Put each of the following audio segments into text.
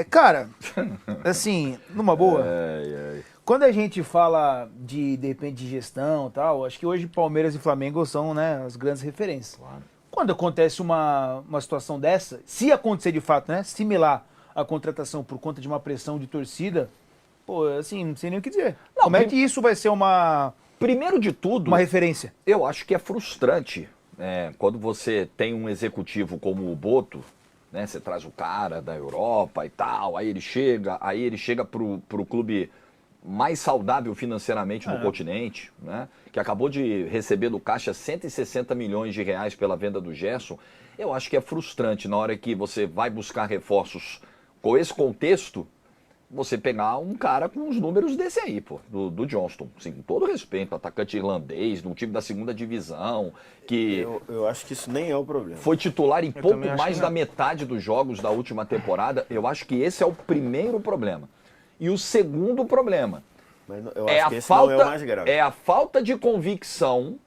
Cara, assim, numa boa, quando a gente fala de repente, de gestão e tal, acho que hoje Palmeiras e Flamengo são, né, as grandes referências. Claro. Quando acontece uma situação dessa, se acontecer de fato, né, similar à contratação por conta de uma pressão de torcida, pô, assim, não sei nem o que dizer. Não, Como é que isso vai ser primeiro de tudo, uma referência? eu acho que é frustrante quando você tem um executivo como o Boto, né? Você traz o cara da Europa e tal, aí ele chega pro clube mais saudável financeiramente no continente, né? Que acabou de receber do Caixa 160 milhões de reais pela venda do Gerson. Eu acho que é frustrante na hora que você vai buscar reforços com esse contexto, você pegar um cara com os números desse aí, pô, do Johnston. Assim, com todo respeito, atacante irlandês, num time da segunda divisão, que Eu acho que isso nem é o problema. foi titular em pouco também acho mais que da não. metade dos jogos da última temporada. Eu acho que esse é o primeiro problema. E o segundo problema Mas eu é acho a que esse não é o falta, mais grave. é a falta de convicção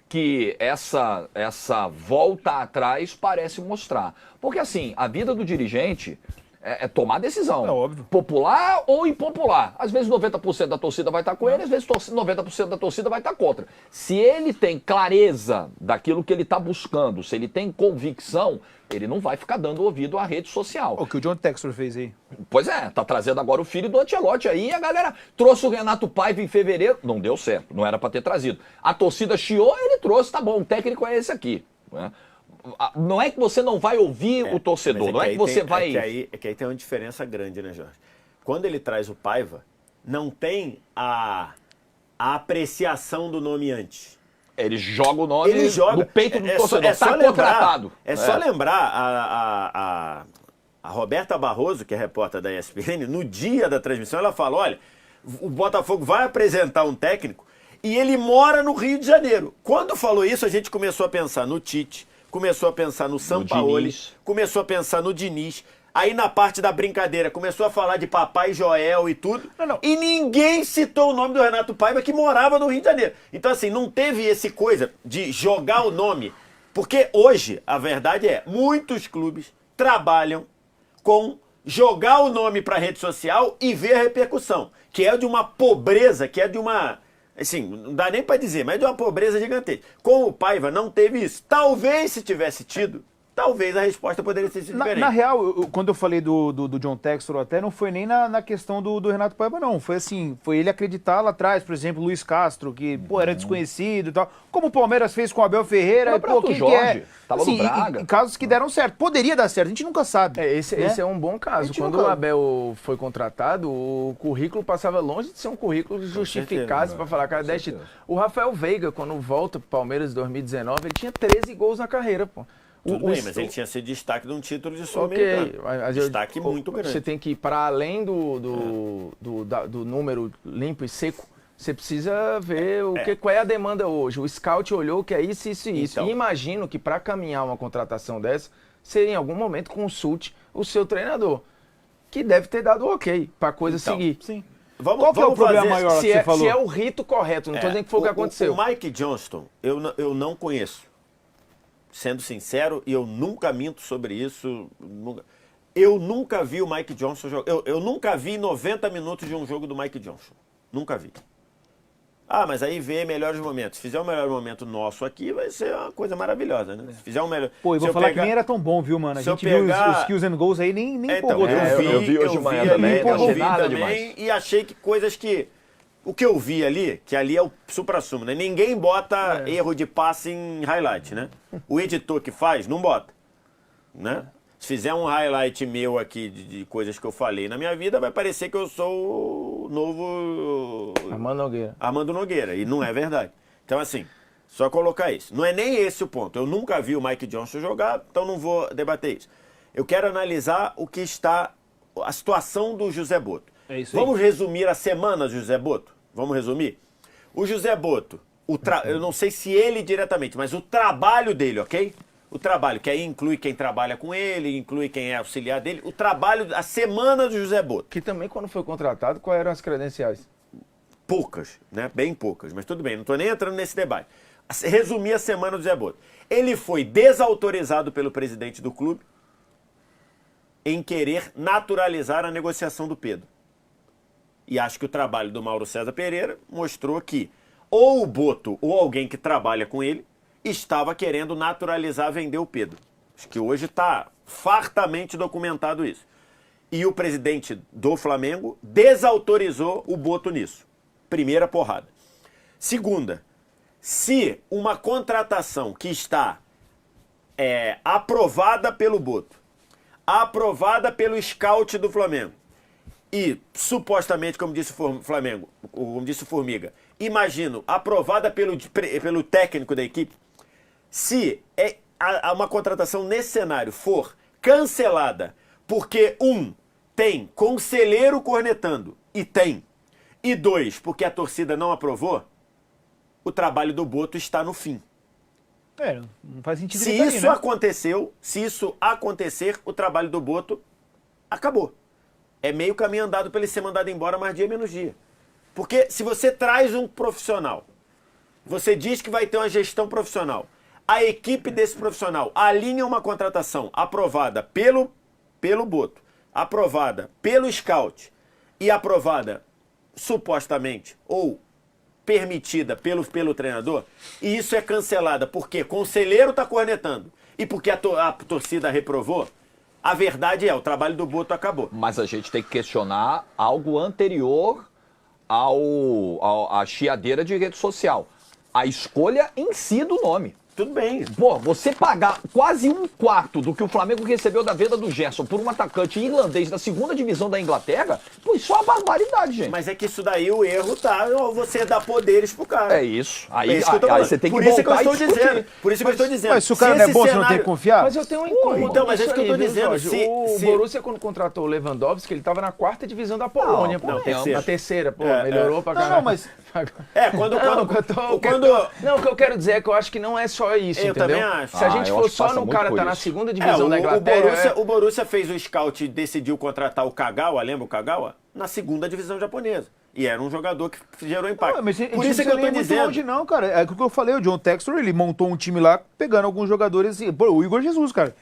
que essa volta atrás parece mostrar. Porque assim, a vida do dirigente é tomar decisão. É óbvio. Popular ou impopular. Às vezes 90% da torcida vai estar com ele, às vezes 90% da torcida vai estar contra. Se ele tem clareza daquilo que ele está buscando, se ele tem convicção, ele não vai ficar dando ouvido à rede social. O que o John Textor fez aí. Pois é, tá trazendo agora o filho do Ancelotti aí, e a galera trouxe o Renato Paiva em fevereiro, não deu certo, não era pra ter trazido. A torcida chiou, ele trouxe, tá bom, o técnico é esse aqui. Né? Não é que você não vai ouvir o torcedor, não é que você vai... É que aí tem uma diferença grande, né, Jorge? Quando ele traz o Paiva, não tem a apreciação do nome antes. Ele joga o nome Ele joga. no peito do torcedor, É só tá lembrar, contratado. só lembrar a Roberta Barroso, que é repórter da ESPN, no dia da transmissão, ela fala, olha, o Botafogo vai apresentar um técnico e ele mora no Rio de Janeiro. Quando falou isso, a gente começou a pensar no Tite, começou a pensar no Sampaoli, começou a pensar no Diniz. Aí na parte da brincadeira começou a falar de Papai Joel e tudo. E ninguém citou o nome do Renato Paiva, que morava no Rio de Janeiro. Então assim, não teve esse coisa de jogar o nome. Porque hoje, a verdade é, muitos clubes trabalham com jogar o nome para rede social e ver a repercussão. Que é de uma pobreza, que é de uma... Assim, não dá nem para dizer, mas é de uma pobreza gigantesca. Com o Paiva não teve isso. Talvez se tivesse tido, talvez a resposta poderia ter sido diferente. Na real, quando eu falei do John Textor até, não foi nem na questão do Renato Paiva, não. Foi assim, foi ele acreditar lá atrás, por exemplo, Luiz Castro, que, pô, era desconhecido e tal. Como o Palmeiras fez com o Abel Ferreira, e, pô, quem Jorge, que é? tava Assim, no Braga. em casos que deram certo. Poderia dar certo, a gente nunca sabe. Esse é um bom caso. gente Quando nunca- o Abel foi contratado, o currículo passava longe de ser um currículo que justificasse para falar, cara, 10 títulos. O Rafael Veiga, quando volta pro Palmeiras em 2019, ele tinha 13 gols na carreira, pô. Tudo bem, mas ele tinha sido destaque de um título de Sul-Americano. Destaque muito grande. Você tem que ir para além do número limpo e seco. Você precisa ver qual é a demanda hoje. O scout olhou que é isso, isso e isso. Então. E imagino que para caminhar uma contratação dessa, você em algum momento consulte o seu treinador, que deve ter dado ok para a coisa seguir. Sim. Qual que é o problema maior que você falou? Se é o rito correto, não estou dizendo que foi o que aconteceu. O Mike Johnston, eu não conheço. Sendo sincero, e eu nunca minto sobre isso. Eu nunca vi o Mike Johnston jogar. Eu nunca vi 90 minutos de um jogo do Mike Johnston. Nunca vi. Ah, mas aí vê melhores momentos. Se fizer o melhor momento nosso aqui, vai ser uma coisa maravilhosa, né? Se fizer o melhor... Pô, eu vou falar que nem era tão bom, viu, mano? A se eu gente viu pegar- os kills and goals aí, nem Então, empolgou. eu vi hoje de manhã também, não achei nada também, demais. e achei que coisas que... O que eu vi ali, que ali é o supra-sumo, né? Ninguém bota erro de passe em highlight, né? O editor que faz, não bota, né? Se fizer um highlight meu aqui de coisas que eu falei na minha vida, vai parecer que eu sou o novo Armando Nogueira, e não é verdade. Então, assim, só colocar isso. Não é nem esse o ponto. Eu nunca vi o Mike Johnston jogar, então não vou debater isso. Eu quero analisar a situação do José Boto. É isso aí. Vamos resumir a semana do José Boto? Vamos resumir? O José Boto, eu não sei se ele diretamente, mas o trabalho dele, ok? O trabalho, que aí inclui quem trabalha com ele, inclui quem é auxiliar dele, o trabalho, a semana do José Boto. Que também, quando foi contratado, quais eram as credenciais? Poucas, né? Bem poucas, mas tudo bem, não estou nem entrando nesse debate. Resumir a semana do José Boto. Ele foi desautorizado pelo presidente do clube. em querer naturalizar a negociação do Pedro. E acho que o trabalho do Mauro César Pereira mostrou que ou o Boto ou alguém que trabalha com ele estava querendo naturalizar, vender o Pedro. Acho que hoje está fartamente documentado isso. E o presidente do Flamengo desautorizou o Boto nisso. Primeira porrada. Segunda, se uma contratação que está aprovada pelo Boto, aprovada pelo scout do Flamengo e supostamente, como disse o Flamengo, como disse o Formiga, imagino, aprovada pelo técnico da equipe, se uma contratação nesse cenário for cancelada porque, tem conselheiro cornetando, e 2, porque a torcida não aprovou, o trabalho do Boto está no fim. Não faz sentido Se ele tá aí, isso né? se isso acontecer, o trabalho do Boto acabou. É meio caminho andado para ele ser mandado embora mais dia menos dia. Porque se você traz um profissional, você diz que vai ter uma gestão profissional, a equipe desse profissional alinha uma contratação aprovada pelo Boto, aprovada pelo scout e aprovada supostamente ou permitida pelo treinador, e isso é cancelada porque conselheiro está cornetando e porque a torcida reprovou, a verdade o trabalho do Boto acabou. Mas a gente tem que questionar algo anterior à chiadeira de rede social. A escolha em si do nome. Tudo bem. Pô, você pagar quase um quarto do que o Flamengo recebeu da venda do Gerson por um atacante irlandês da segunda divisão da Inglaterra, pô, isso é uma barbaridade, gente. Mas é que isso daí o erro tá, você dá poderes pro cara. É isso. Aí, É isso que eu tô aí falando. você tem que Por isso que eu voltar estou e discutir. dizendo. Por isso que eu estou dizendo. Mas se o cara não é esse bom, você não tem cenário- que confiar? Mas eu tenho um incômodo. Então, mas é nisso isso que eu tô aí, viu, dizendo. Jorge? O Borussia, quando contratou o Lewandowski, ele estava na 4ª divisão da Polônia. Não, pô. terceira. Na terceira, pô, É, melhorou pra caralho. Não, mas O que eu quero dizer é que eu acho que não é só isso, Eu entendeu? também acho. Se a Ah, gente eu for acho que só passa no muito cara por tá na isso. segunda divisão da o Inglaterra... Borussia fez o scout e decidiu contratar o Kagawa, lembra o Kagawa? Na segunda divisão japonesa. E era um jogador que gerou impacto. Mas Por isso é que eu tô dizendo. Longe, não, cara. É o que eu falei, o John Textor, ele montou um time lá, pegando alguns jogadores e... Pô, o Igor Jesus, cara.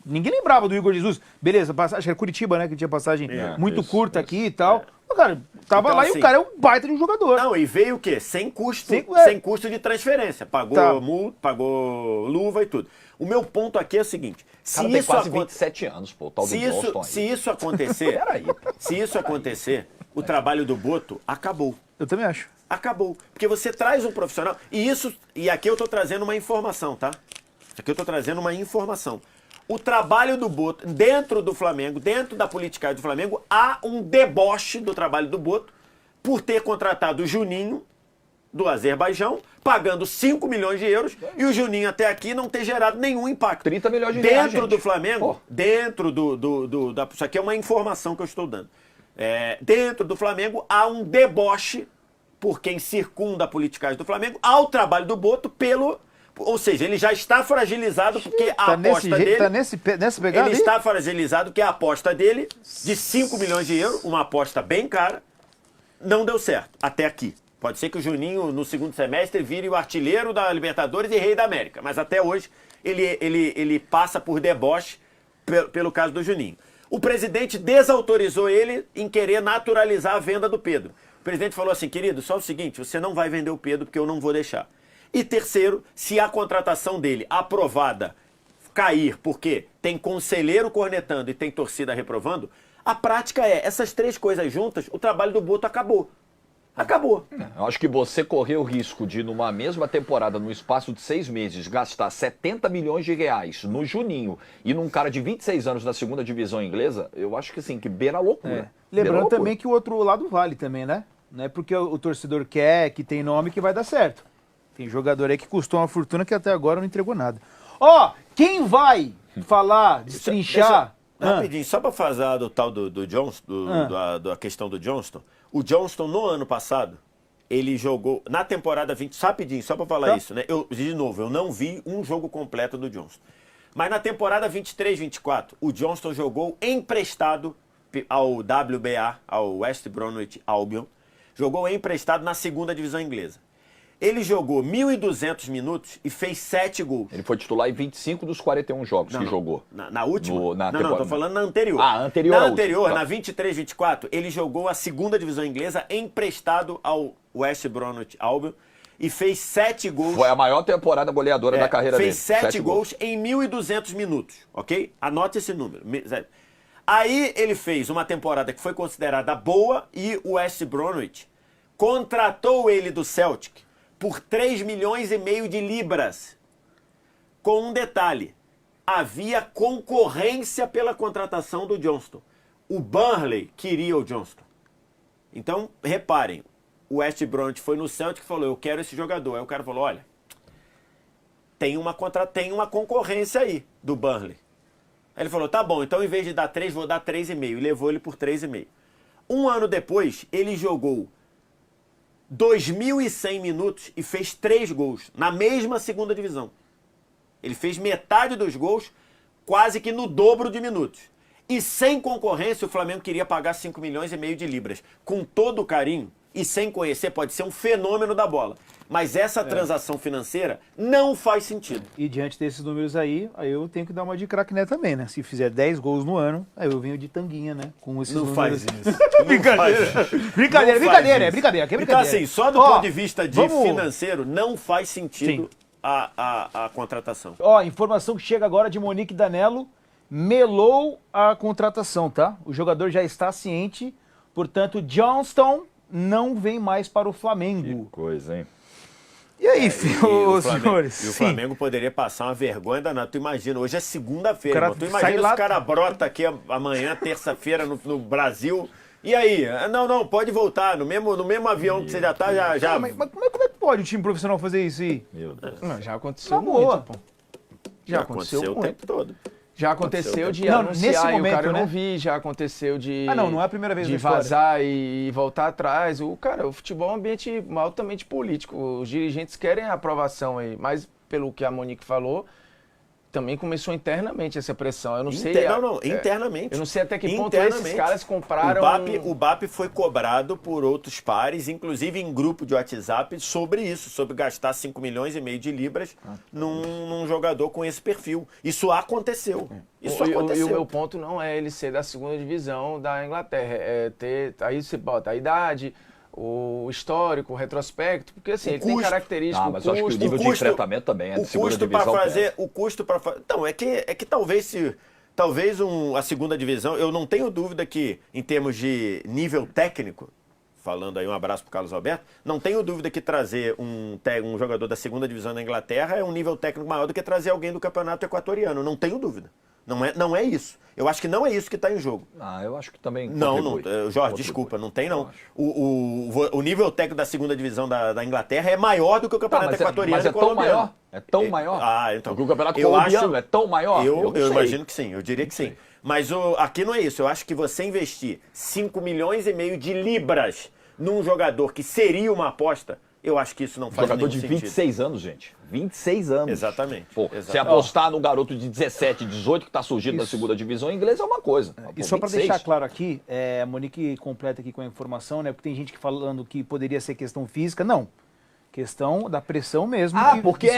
Ninguém lembrava do Igor Jesus. Beleza, acho que era Curitiba, né? Que tinha passagem muito curta aqui e tal. Mas, cara, tava Então, lá e assim, o cara é um baita de um jogador. Não, e veio o quê? Sem custo, sem custo de transferência. Pagou Tá. multa, pagou luva e tudo. O meu ponto aqui é o seguinte: O se cara tem isso quase aconte- 27 anos, pô, o tal do se Johnston isso, se aí. isso acontecer, Peraí, pô. se isso acontecer, o trabalho do Boto acabou. Eu também acho. Acabou. Porque você traz um profissional. E aqui eu tô trazendo uma informação, tá? Aqui eu tô trazendo uma informação. O trabalho do Boto, dentro do Flamengo, dentro da politicagem do Flamengo, há um deboche do trabalho do Boto por ter contratado o Juninho, do Azerbaijão, pagando 5 milhões de euros, e o Juninho até aqui não ter gerado nenhum impacto. 30 milhões de reais, Dentro gente. do Flamengo, Pô. dentro isso aqui é uma informação que eu estou dando. Dentro do Flamengo há um deboche por quem circunda a politicagem do Flamengo ao trabalho do Boto ou seja, ele já está fragilizado porque a Tá aposta nessa dele... nessa pegada Ele aí? está fragilizado porque a aposta dele, de 5 milhões de euros, uma aposta bem cara, não deu certo, até aqui. Pode ser que o Juninho, no segundo semestre, vire o artilheiro da Libertadores e rei da América. Mas até hoje, ele passa por deboche pelo caso do Juninho. O presidente desautorizou ele em querer naturalizar a venda do Pedro. O presidente falou assim: querido, só o seguinte, você não vai vender o Pedro porque eu não vou deixar. E terceiro, se a contratação dele aprovada cair porque tem conselheiro cornetando e tem torcida reprovando, a prática essas três coisas juntas, o trabalho do Boto acabou. Acabou. Eu acho que você correr o risco de, numa mesma temporada, no espaço de 6 meses, gastar 70 milhões de reais no Juninho e num cara de 26 anos da segunda divisão inglesa, eu acho que assim, que beira a loucura. Beira a Lembrando loucura. também que o outro lado vale também, né? Não é porque o torcedor quer, que tem nome, que vai dar certo. Tem jogador aí que custou uma fortuna que até agora não entregou nada. Ó, quem vai falar, destrinchar... Rapidinho, só para falar do tal do Johnston, da questão do Johnston. O Johnston, no ano passado, ele jogou na temporada 20, rapidinho, só para falar isso, né? De novo, eu não vi um jogo completo do Johnston. Mas na temporada 23-24, o Johnston jogou emprestado ao WBA, ao West Bromwich Albion, jogou emprestado na segunda divisão inglesa. Ele jogou 1.200 minutos e fez 7 gols. Ele foi titular em 25 dos 41 jogos que jogou. Na última? Na não, tô falando na anterior. Ah, anterior. Na anterior, tá. na 23-24, ele jogou a segunda divisão inglesa emprestado ao West Bromwich Albion e fez 7 gols. Foi a maior temporada goleadora da carreira dele. Fez 7 gols em 1.200 minutos, ok? Anote esse número. Aí ele fez uma temporada que foi considerada boa e o West Bromwich contratou ele do Celtic por 3 milhões e meio de libras. Com um detalhe, havia concorrência pela contratação do Johnston. O Burnley queria o Johnston. Então, reparem, o West Bromwich foi no Celtic e falou, eu quero esse jogador. Aí o cara falou, olha, tem uma concorrência aí do Burnley. Aí ele falou, tá bom, então em vez de dar 3, vou dar 3,5. E levou ele por 3,5. Um ano depois, ele jogou 2.100 minutos e fez 3 gols na mesma segunda divisão. Ele fez metade dos gols, quase que no dobro de minutos. E sem concorrência, o Flamengo queria pagar 5 milhões e meio de libras. Com todo o carinho, e sem conhecer, pode ser um fenômeno da bola. Mas essa transação financeira não faz sentido. E diante desses números aí eu tenho que dar uma de craque Neto também, né? Se fizer 10 gols no ano, aí eu venho de tanguinha, né? Com esses Não números. faz isso. Brincadeira, é brincadeira. Então, assim, só do ponto de vista financeiro, não faz sentido a contratação. Ó, informação que chega agora de Monique Danello, melou a contratação, tá? O jogador já está ciente, portanto, Johnston não vem mais para o Flamengo. Que coisa, hein? E aí, senhores? E o Flamengo poderia passar uma vergonha danada. Tu imagina, hoje é segunda-feira, irmão. Tu sai imagina lá- os caras brota aqui amanhã, terça-feira, no Brasil. E aí? Não, pode voltar. No mesmo avião que você já tá, já... Mas como é que pode o time profissional fazer isso aí? Meu Deus. Não, já aconteceu Tá boa. muito, pô. Já aconteceu o muito. tempo todo. Já aconteceu de Não, anunciar nesse e o momento, cara eu né? não vi, já aconteceu de... Não é a primeira vez de na história. vazar e voltar atrás. O futebol é um ambiente altamente político. Os dirigentes querem a aprovação aí, mas pelo que a Monique falou, também começou internamente essa pressão. Eu não sei... internamente. Eu não sei até que ponto esses caras compraram... O BAP foi cobrado por outros pares, inclusive em grupo de WhatsApp, sobre isso, sobre gastar 5 milhões e meio de libras num jogador com esse perfil. Isso aconteceu. Isso aconteceu. E o meu ponto não é ele ser da segunda divisão da Inglaterra, é ter... Aí você bota a idade, o histórico, o retrospecto, porque assim, ele tem características, mas eu acho que o nível de enfrentamento também é de segunda divisão. O custo para fazer... Então, é que talvez a segunda divisão, eu não tenho dúvida que, em termos de nível técnico, falando aí um abraço pro Carlos Alberto, não tenho dúvida que trazer um jogador da segunda divisão da Inglaterra é um nível técnico maior do que trazer alguém do campeonato equatoriano, não tenho dúvida. Não é isso. Eu acho que não é isso que está em jogo. Eu acho que também Não, Jorge, desculpa, não tem não. O nível técnico da segunda divisão da Inglaterra é maior do que o campeonato equatoriano mas é e colombiano. tão maior? É tão maior? Então. Porque o campeonato colombiano é tão maior? Eu imagino que sim, eu diria que sim. Mas aqui não é isso. Eu acho que você investir 5 milhões e meio de libras num jogador que seria uma aposta, eu acho que isso não faz Jogador nenhum de sentido. 26 anos, gente. 26 anos. Exatamente. Pô, você apostar no garoto de 17, 18 que está surgindo da segunda divisão inglesa é uma coisa. E só para deixar claro aqui, a Monique completa aqui com a informação, né? Porque tem gente que falando que poderia ser questão física. Não. Questão da pressão mesmo. Porque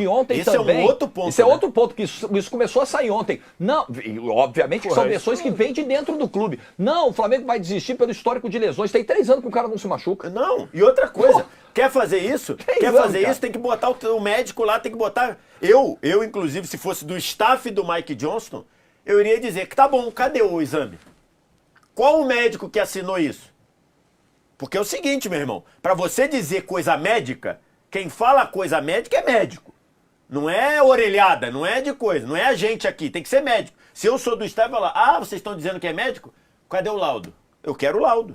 ontem Esse também... é um outro ponto. Esse é outro ponto, que isso começou a sair ontem. Não, obviamente que são versões que vêm de dentro do clube. Não, o Flamengo vai desistir pelo histórico de lesões. Tem 3 anos que o cara não se machuca. Não, e outra coisa, quer fazer isso? Tem que botar o médico lá, tem que botar... Eu, inclusive, se fosse do staff do Mike Johnston, eu iria dizer que tá bom, cadê o exame? Qual o médico que assinou isso? Porque é o seguinte, meu irmão, para você dizer coisa médica, quem fala coisa médica é médico. Não é orelhada, não é de coisa, não é a gente aqui, tem que ser médico. Se eu sou do staff, eu falar, vocês estão dizendo que é médico? Cadê o laudo? Eu quero o laudo.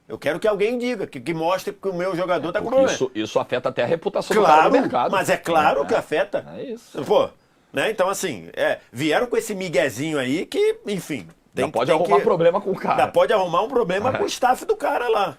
Eu quero que alguém diga, que mostre que o meu jogador está com problema. Isso afeta até a reputação do cara no mercado. Mas é claro que afeta. É isso. Pô, né? Então, assim, vieram com esse miguezinho aí que, enfim... Pode arrumar problema com o cara. Pode arrumar um problema com o staff do cara lá.